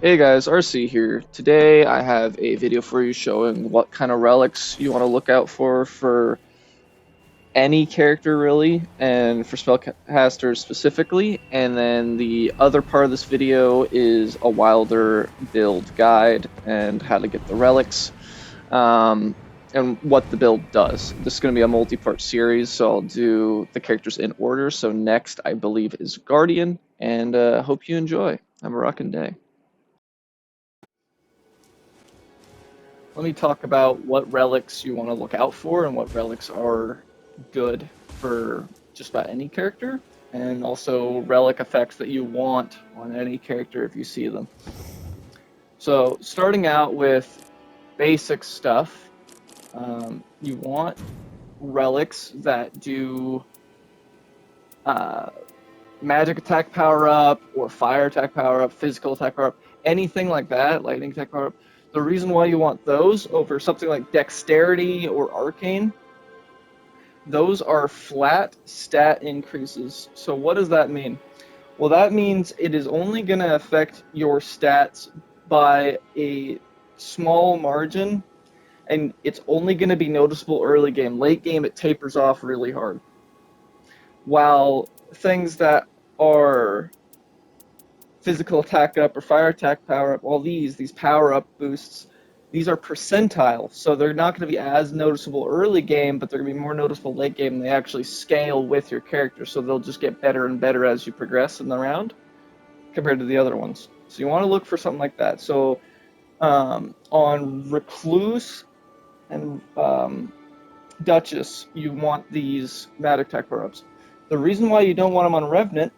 Hey guys, RC here. Today I have a video for you showing what kind of relics you want to look out for any character really, and for spellcasters specifically. And then the other part of this video is a Wylder build guide and how to get the relics, um, and what the build does. This is going to be a multi-part series, so I'll do the characters in order. So next, I believe, is Guardian, and hope you enjoy. Have a rockin' day. Let me talk about what relics you want to look out for and what relics are good for just about any character, and also relic effects that you want on any character if you see them. So, starting out with basic stuff, you want relics that do uh, magic attack power up, or fire attack power up, physical attack power up, anything like that, lightning attack power up. The reason why you want those over something like dexterity or arcane, those are flat stat increases. So what does that mean? Well, that means it is only going to affect your stats by a small margin, and it's only going to be noticeable early game. Late game, it tapers off really hard. While things that are physical attack up or fire attack power up, all these power up boosts, these are percentile, so they're not going to be as noticeable early game, but they're going to be more noticeable late game, and they actually scale with your character, so they'll just get better and better as you progress in the round compared to the other ones. So you want to look for something like that. So on Recluse and Duchess, you want these magic attack power ups. The reason why you don't want them on Revenant,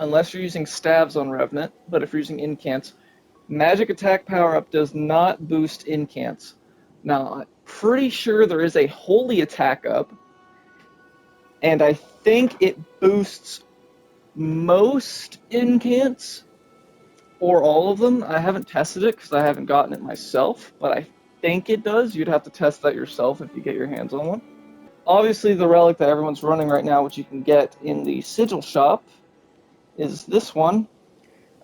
unless you're using stabs on Revenant, but if you're using incants, magic attack power up does not boost incants. Now, I'm pretty sure there is a holy attack up, and I think it boosts most incants, or all of them. I haven't tested it because I haven't gotten it myself, but I think it does. You'd have to test that yourself if you get your hands on one. Obviously, the relic that everyone's running right now, which you can get in the Sigil shop, is this one.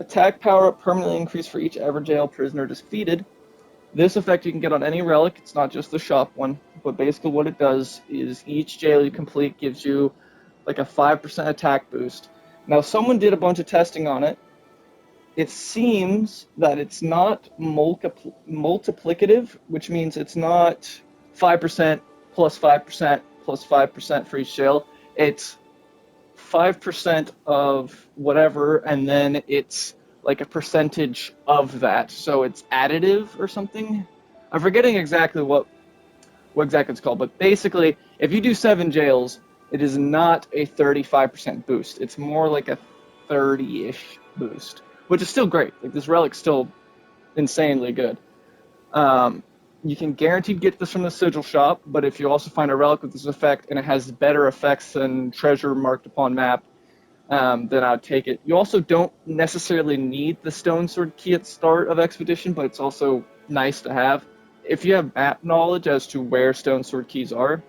Attack power up permanently increased for each Everjail prisoner defeated. This effect you can get on any relic, it's not just the shop one, but basically what it does is each jail you complete gives you like a 5% attack boost. Now, someone did a bunch of testing on it. It seems that it's not multiplicative, which means it's not 5% plus 5% plus 5% for each jail. It's 5% of whatever, and then it's like a percentage of that. So it's additive or something. I'm forgetting exactly what exactly it's called, but basically, if you do 7 jails, it is not a 35% boost. It's more like a 30-ish boost, which is still great. Like, this relic's still insanely good. You can guaranteed get this from the Sigil shop, but if you also find a relic with this effect and it has better effects than treasure marked upon map, then I'd take it. You also don't necessarily need the Stone Sword key at the start of Expedition, but it's also nice to have. If you have map knowledge as to where Stone Sword keys are,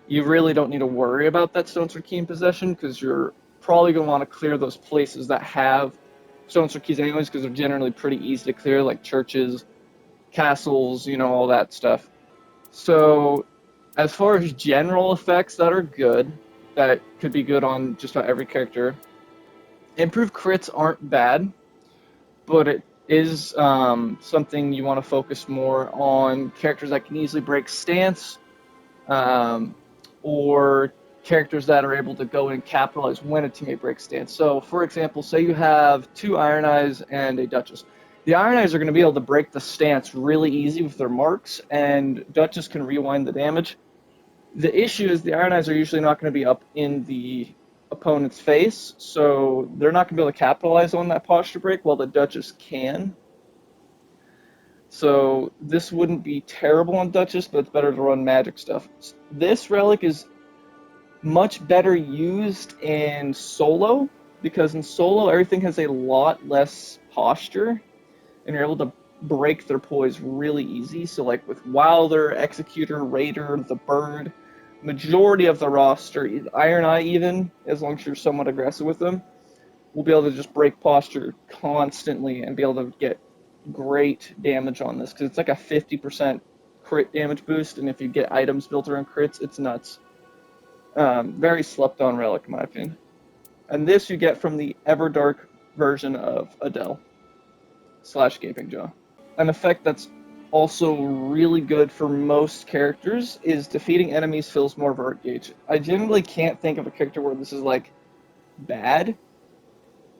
you really don't need to worry about that Stone Sword key in possession, because you're probably going to want to clear those places that have Stone Sword keys anyways, because they're generally pretty easy to clear, like churches, castles, all that stuff. So, as far as general effects that are good, that could be good on just about every character, improved crits aren't bad, but it is something you want to focus more on characters that can easily break stance, or characters that are able to go and capitalize when a teammate breaks stance. So, for example, say you have 2 Iron Eyes and a Duchess. The Iron Eyes are going to be able to break the stance really easy with their marks, and Duchess can rewind the damage. The issue is the Iron Eyes are usually not going to be up in the opponent's face, so they're not going to be able to capitalize on that posture break, while the Duchess can. So this wouldn't be terrible on Duchess, but it's better to run magic stuff. This relic is much better used in solo, because in solo everything has a lot less posture, and you're able to break their poise really easy. So like with Wylder, Executor, Raider, the Bird, majority of the roster, Iron Eye even, as long as you're somewhat aggressive with them, will be able to just break posture constantly and be able to get great damage on this because it's like a 50% crit damage boost, and if you get items built around crits, it's nuts. Very slept on relic, in my opinion. And this you get from the Everdark version of Adele / Gaping Jaw. An effect that's also really good for most characters is defeating enemies fills more vert gauge. I generally can't think of a character where this is like bad,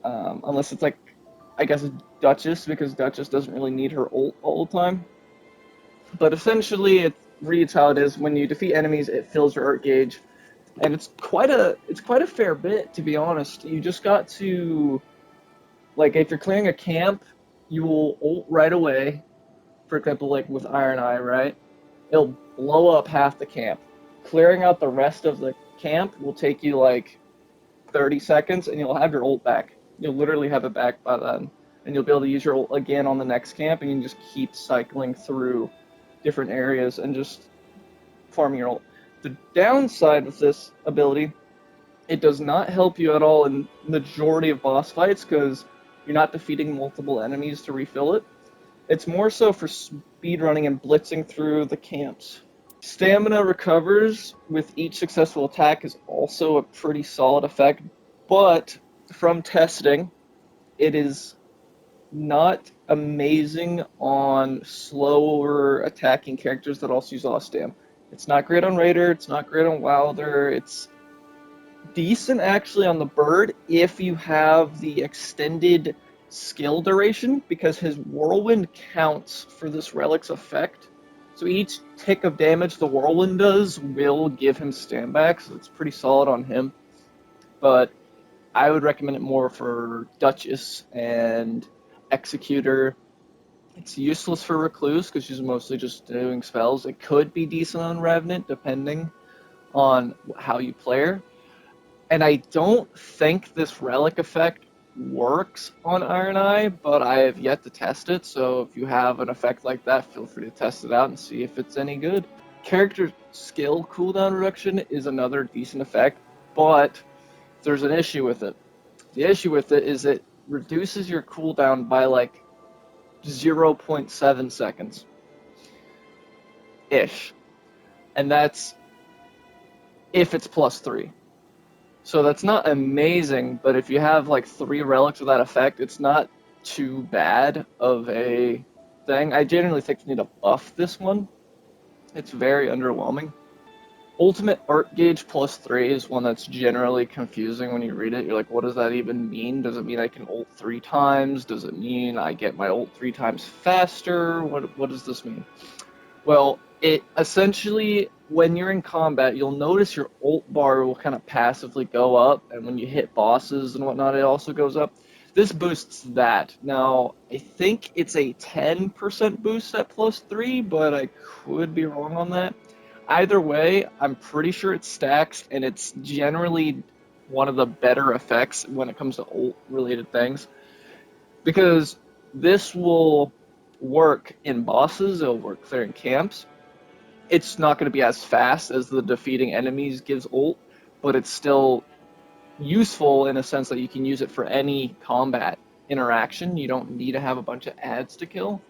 unless it's like, I guess, Duchess, because Duchess doesn't really need her ult all the time. But essentially, it reads how it is: when you defeat enemies, it fills your art gauge, and it's quite a fair bit, to be honest. You just got to, like, if you're clearing a camp, you will ult right away. For example, like with Iron Eye, right? It'll blow up half the camp. Clearing out the rest of the camp will take you like 30 seconds, and you'll have your ult back. You'll literally have it back by then, and you'll be able to use your ult again on the next camp, and you can just keep cycling through different areas and just farming your ult. The downside of this ability, it does not help you at all in majority of boss fights because you're not defeating multiple enemies to refill it. It's more so for speedrunning and blitzing through the camps. Stamina recovers with each successful attack is also a pretty solid effect, but from testing, it is not amazing on slower attacking characters that also use Ostam. It's not great on Raider, it's not great on Wylder, it's decent actually on the bird if you have the extended skill duration, because his whirlwind counts for this relic's effect. So each tick of damage the whirlwind does will give him stand back, so it's pretty solid on him. But I would recommend it more for Duchess and Executor. It's useless for Recluse because she's mostly just doing spells. It could be decent on Revenant depending on how you play her. And I don't think this relic effect works on Iron Eye, but I have yet to test it, so if you have an effect like that, feel free to test it out and see if it's any good. Character skill cooldown reduction is another decent effect, but there's an issue with it. The issue with it is it reduces your cooldown by like 0.7 seconds ish. And that's if it's +3. So that's not amazing, but if you have like 3 relics with that effect, it's not too bad of a thing. I generally think you need to buff this one. It's very underwhelming. Ultimate Art Gauge +3 is one that's generally confusing when you read it. You're like, what does that even mean? Does it mean I can ult 3 times? Does it mean I get my ult 3 times faster? What does this mean? Well, it essentially, when you're in combat, you'll notice your ult bar will kind of passively go up, and when you hit bosses and whatnot, it also goes up. This boosts that. Now, I think it's a 10% boost at +3, but I could be wrong on that. Either way, I'm pretty sure it stacks, and it's generally one of the better effects when it comes to ult-related things, because this will work in bosses, it'll work clearing camps. It's not going to be as fast as the defeating enemies gives ult, but it's still useful in a sense that you can use it for any combat interaction. You don't need to have a bunch of ads to kill.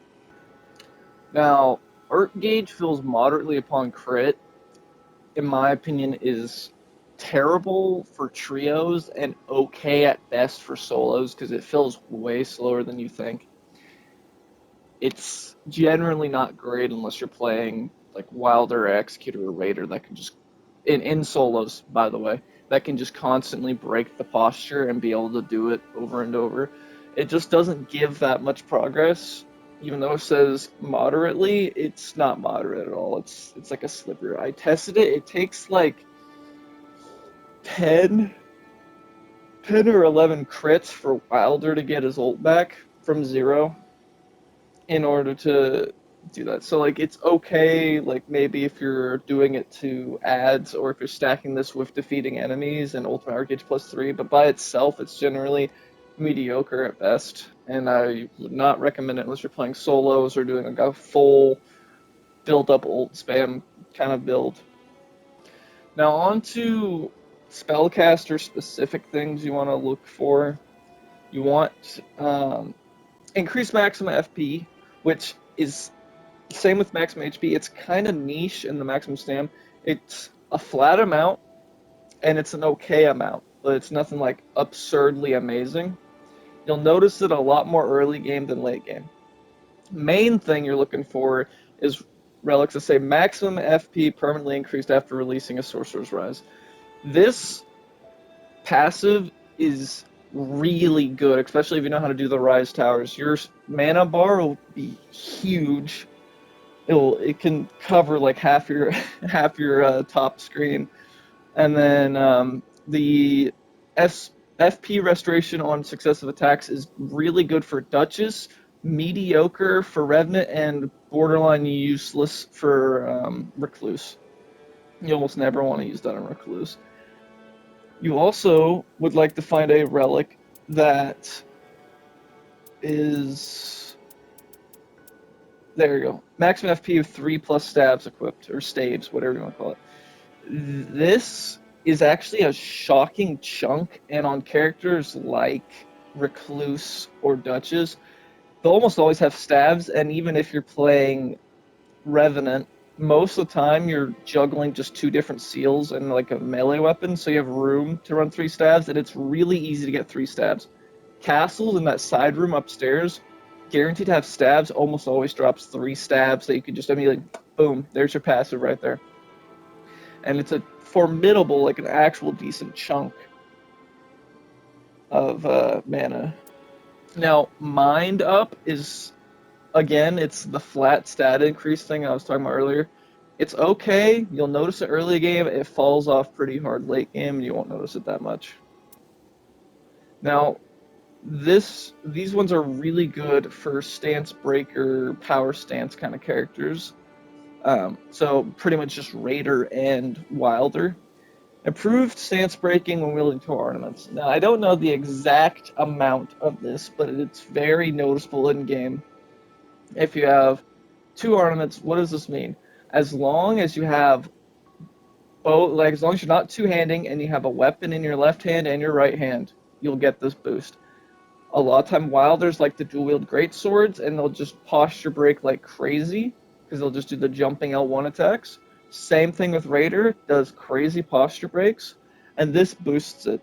Now, Art Gauge feels moderately upon crit, in my opinion, is terrible for trios and okay at best for solos because it feels way slower than you think. It's generally not great unless you're playing like Wylder, Executor, or Raider that can just, in solos, by the way, that can just constantly break the posture and be able to do it over and over. It just doesn't give that much progress. Even though it says moderately, it's not moderate at all. It's like a slipper. I tested it. It takes like 10, 10 or 11 crits for Wylder to get his ult back from 0 in order to do that. So like it's okay, like maybe if you're doing it to ads or if you're stacking this with defeating enemies and ultimate art gauge +3, but by itself it's generally mediocre at best, and I would not recommend it unless you're playing solos or doing like a full build up ult spam kind of build. Now on to spellcaster specific things you want to look for. You want increased maximum FP, which is same with maximum HP. It's kind of niche in the maximum stam. It's a flat amount, and it's an okay amount, but it's nothing like absurdly amazing. You'll notice it a lot more early game than late game. Main thing you're looking for is relics that say maximum FP permanently increased after releasing a Sorcerer's Rise. This passive is really good, especially if you know how to do the Rise Towers. Your mana bar will be huge. It can cover like half your top screen, and then the FP restoration on successive attacks is really good for Duchess, mediocre for Revenant, and borderline useless for Recluse. You almost never want to use that on Recluse. You also would like to find a relic that is... There you go. Maximum FP of 3+ stabs equipped, or staves, whatever you want to call it. This is actually a shocking chunk, and on characters like Recluse or Duchess, they'll almost always have stabs, and even if you're playing Revenant, most of the time you're juggling just 2 different seals and like a melee weapon, so you have room to run 3 stabs, and it's really easy to get 3 stabs. Castles in that side room upstairs, guaranteed to have stabs, almost always drops 3 stabs that you can just immediately, boom, there's your passive right there. And it's a formidable, like an actual decent chunk of mana. Now, Mind Up is, again, it's the flat stat increase thing I was talking about earlier. It's okay. You'll notice it early game. It falls off pretty hard late game, and you won't notice it that much. Now, these ones are really good for stance breaker, power stance kind of characters. So pretty much just Raider and Wylder. Improved stance breaking when wielding 2 ornaments. Now, I don't know the exact amount of this, but it's very noticeable in game. If you have 2 ornaments, what does this mean? As long as you have both, like as long as you're not two-handing and you have a weapon in your left hand and your right hand, you'll get this boost. A lot of time Wilders like to dual wield great swords, and they'll just posture break like crazy because they'll just do the jumping L1 attacks. Same thing with Raider, does crazy posture breaks, and this boosts it.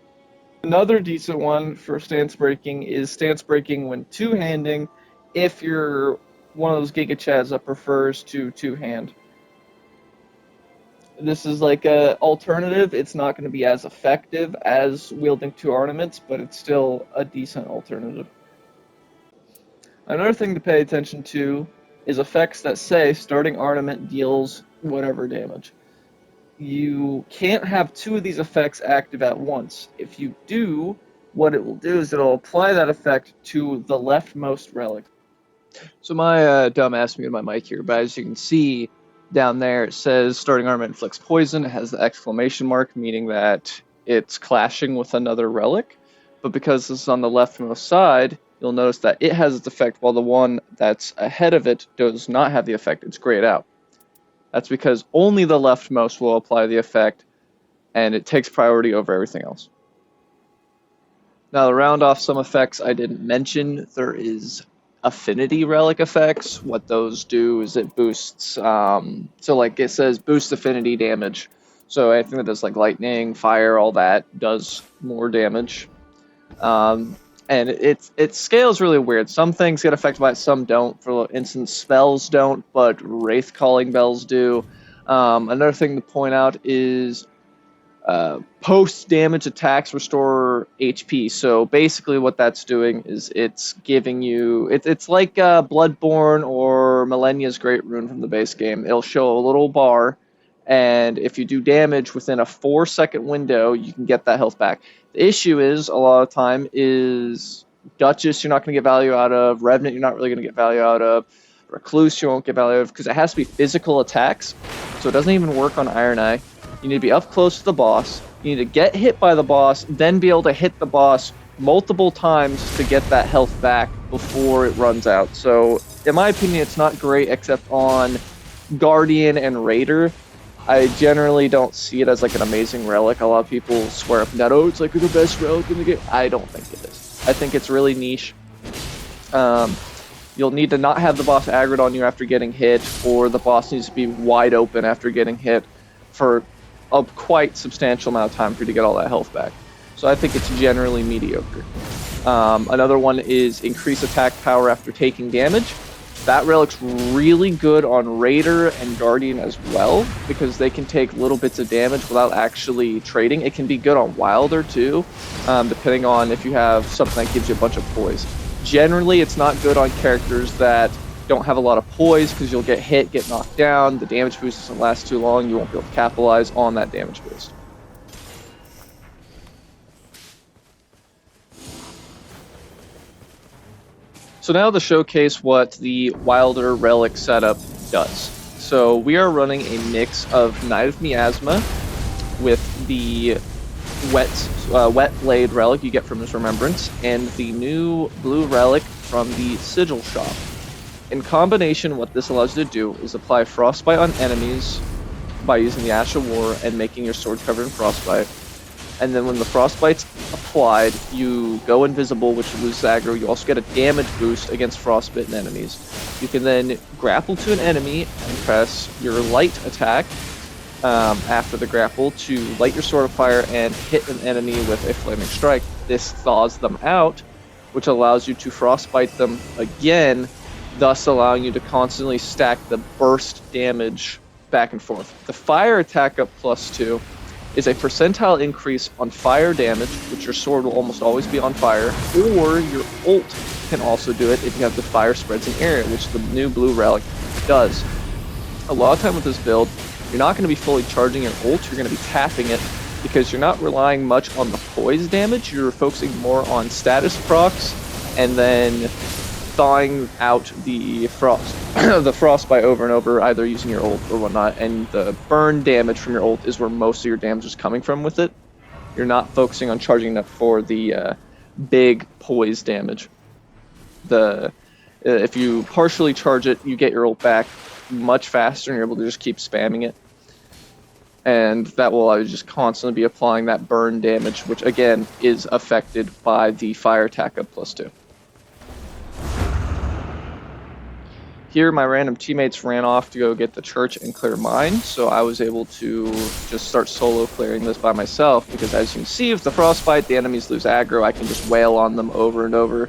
Another decent one for stance breaking is stance breaking when two-handing, if you're one of those Giga Chads that prefers to two-hand. This is like an alternative. It's not going to be as effective as wielding 2 ornaments, but it's still a decent alternative. Another thing to pay attention to is effects that say starting ornament deals whatever damage. You can't have 2 of these effects active at once. If you do, what it will do is it'll apply that effect to the leftmost relic. So my dumb ass muted my mic here, but as you can see down there, it says starting armament inflicts poison. It has the exclamation mark, meaning that it's clashing with another relic. But because this is on the leftmost side, you'll notice that it has its effect while the one that's ahead of it does not have the effect. It's grayed out. That's because only the leftmost will apply the effect, and it takes priority over everything else. Now, to round off some effects I didn't mention, there is affinity relic effects. What those do is it boosts, so like it says boost affinity damage. So anything that does like lightning, fire, all that does more damage. And it scales really weird. Some things get affected by it, some don't. For instance, spells don't, but Wraith Calling Bells do. Another thing to point out is post-damage attacks restore HP. So basically what that's doing is it's giving you... It's like Bloodborne or Millennia's Great Rune from the base game. It'll show a little bar, and if you do damage within a 4-second window, you can get that health back. The issue is, a lot of time, is Duchess you're not going to get value out of, Revenant you're not really going to get value out of, Recluse you won't get value out of, because it has to be physical attacks, so it doesn't even work on Iron Eye. You need to be up close to the boss, you need to get hit by the boss, then be able to hit the boss multiple times to get that health back before it runs out. So, in my opinion, it's not great except on Guardian and Raider. I generally don't see it as like an amazing relic. A lot of people swear up and down, oh, it's like the best relic in the game. I don't think it is. I think it's really niche. You'll need to not have the boss aggroed on you after getting hit, or the boss needs to be wide open after getting hit for a quite substantial amount of time for you to get all that health back. So I think it's generally mediocre. Another one is increase attack power after taking damage. That relic's really good on Raider and Guardian as well, because they can take little bits of damage without actually trading. It can be good on Wylder too, depending on if you have something that gives you a bunch of poise. Generally, it's not good on characters that don't have a lot of poise, because you'll get hit, get knocked down, the damage boost doesn't last too long, you won't be able to capitalize on that damage boost. So now to showcase what the Wylder Relic setup does. So we are running a mix of Knight of Miasma with the Wet Blade Relic you get from his Remembrance, and the new blue relic from the Sigil shop. In combination, what this allows you to do is apply Frostbite on enemies by using the Ash of War and making your sword covered in Frostbite. And then when the Frostbite's applied, you go invisible, which loses aggro. You also get a damage boost against frostbitten enemies. You can then grapple to an enemy and press your light attack after the grapple to light your sword of fire and hit an enemy with a flaming strike. This thaws them out, which allows you to frostbite them again, thus allowing you to constantly stack the burst damage back and forth. The fire attack up +2 is a percentile increase on fire damage, which your sword will almost always be on fire, or your ult can also do it if you have the fire spreads in area, which the new blue relic does. A lot of time with this build, you're not going to be fully charging your ult, you're going to be tapping it, because you're not relying much on the poise damage, you're focusing more on status procs, and then thawing out the frostbite over and over, either using your ult or whatnot, and the burn damage from your ult is where most of your damage is coming from with it. You're not focusing on charging enough for the big poise damage. If you partially charge it, you get your ult back much faster, and you're able to just keep spamming it. And that will allow you to just constantly be applying that burn damage, which again is affected by the fire attack up +2. Here, my random teammates ran off to go get the church and clear mine, so I was able to just start solo clearing this by myself, because as you can see, with the frostbite, the enemies lose aggro. I can just wail on them over and over.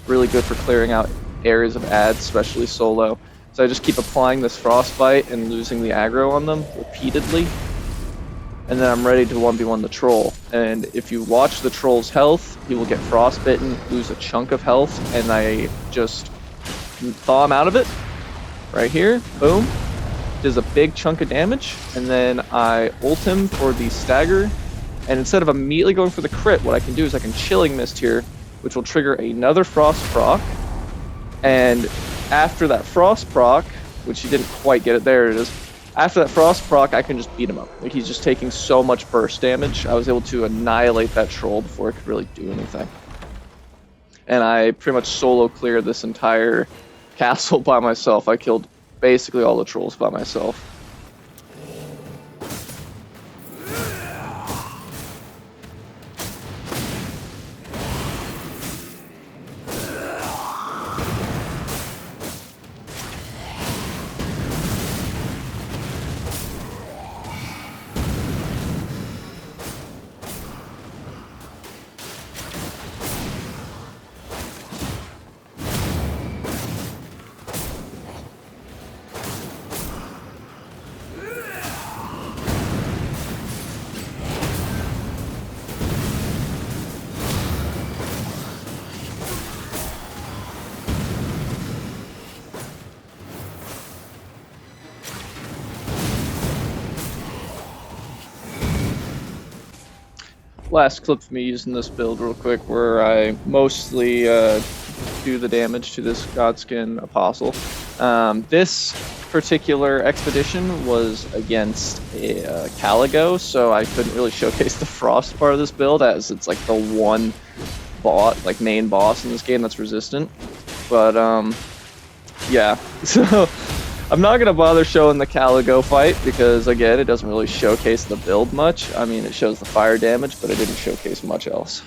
Really good for clearing out areas of ads, especially solo. So I just keep applying this frostbite and losing the aggro on them repeatedly. And then I'm ready to 1v1 the troll. And if you watch the troll's health, he will get frostbitten, lose a chunk of health, and I just thaw him out of it. Right here, boom, does a big chunk of damage, and then I ult him for the stagger, and instead of immediately going for the crit, what I can do is I can Chilling Mist here, which will trigger another frost proc, and after that frost proc, which he didn't quite get it, there it is, after that frost proc, I can just beat him up. Like, he's just taking so much burst damage, I was able to annihilate that troll before it could really do anything. And I pretty much solo cleared this entire castle by myself. I killed basically all the trolls by myself. Last clip of me using this build real quick, where I mostly do the damage to this Godskin Apostle. This particular expedition was against a Caligo, so I couldn't really showcase the Frost part of this build, as it's like the one main boss in this game that's resistant. But yeah, so I'm not gonna bother showing the Caligo fight, because again, it doesn't really showcase the build much. I mean, it shows the fire damage, but it didn't showcase much else.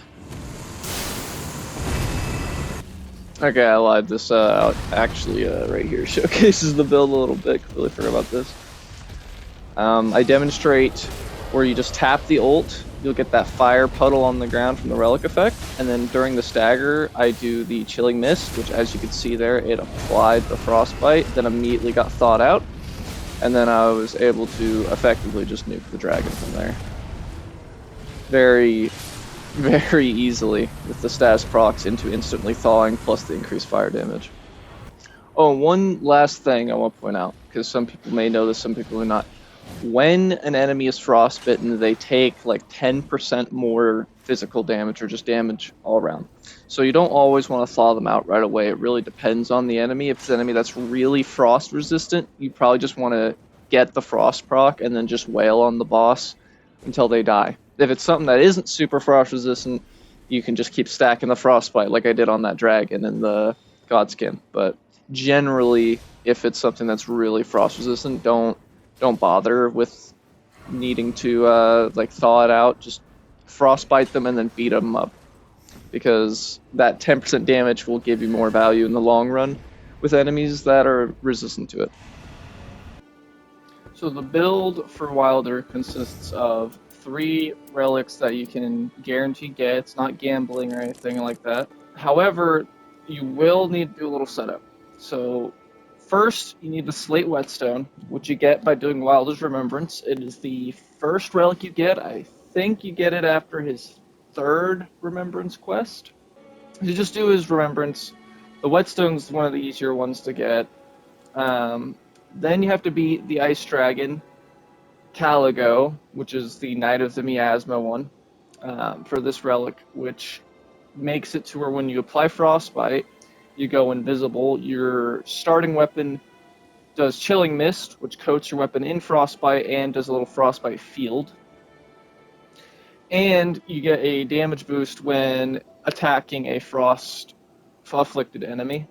Okay, I lied. This actually right here showcases the build a little bit. Completely forgot about this. I demonstrate where you just tap the ult, you'll get that fire puddle on the ground from the relic effect, and then during the stagger, I do the chilling mist, which as you can see there, it applied the frostbite, then immediately got thawed out, and then I was able to effectively just nuke the dragon from there. Very, very easily with the status procs into instantly thawing plus the increased fire damage. Oh, one last thing I want to point out, because some people may know this, some people may not. When an enemy is frostbitten, they take like 10% more physical damage or just damage all around. So you don't always want to thaw them out right away. It really depends on the enemy. If it's an enemy that's really frost resistant, you probably just want to get the frost proc and then just wail on the boss until they die. If it's something that isn't super frost resistant, you can just keep stacking the frostbite like I did on that dragon in the Godskin. But generally, if it's something that's really frost resistant, don't bother with needing to like thaw it out. Just frostbite them and then beat them up, because that 10% damage will give you more value in the long run with enemies that are resistant to it. So the build for Wylder consists of 3 relics that you can guarantee get. It's not gambling or anything like that. However, you will need to do a little setup. So first, you need the Slate Whetstone, which you get by doing Wylder's Remembrance. It is the first relic you get. I think you get it after his 3rd Remembrance quest. You just do his Remembrance. The Whetstone's one of the easier ones to get. Then you have to beat the Ice Dragon, Caligo, which is the Knight of the Miasma one, for this relic, which makes it to where when you apply Frostbite, you go invisible. Your starting weapon does Chilling Mist, which coats your weapon in Frostbite and does a little Frostbite field. And you get a damage boost when attacking a Frost-afflicted enemy.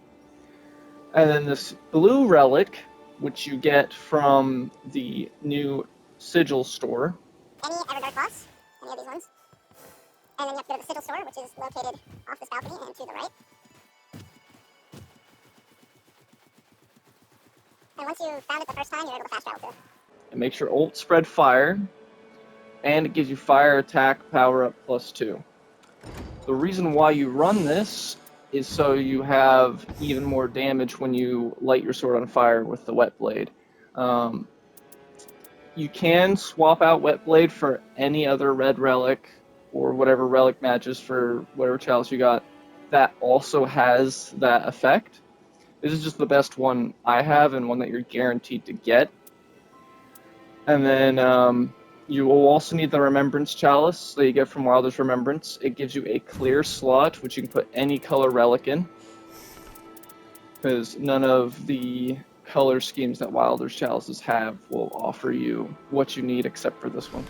And then this blue relic, which you get from the new Sigil store. Any Everdark boss, any of these ones. And then you have to go to the Sigil store, which is located off this balcony and to the right. And once you found it the first time, you're able to fast travel to it. It makes your ult spread fire, and it gives you fire attack power up +2. The reason why you run this is so you have even more damage when you light your sword on fire with the Wet Blade. You can swap out Wet Blade for any other red relic or whatever relic matches for whatever chalice you got that also has that effect. This is just the best one I have and one that you're guaranteed to get. And then you will also need the Remembrance Chalice that you get from Wylder's Remembrance. It gives you a clear slot, which you can put any color relic in, because none of the color schemes that Wylder's Chalices have will offer you what you need except for this one.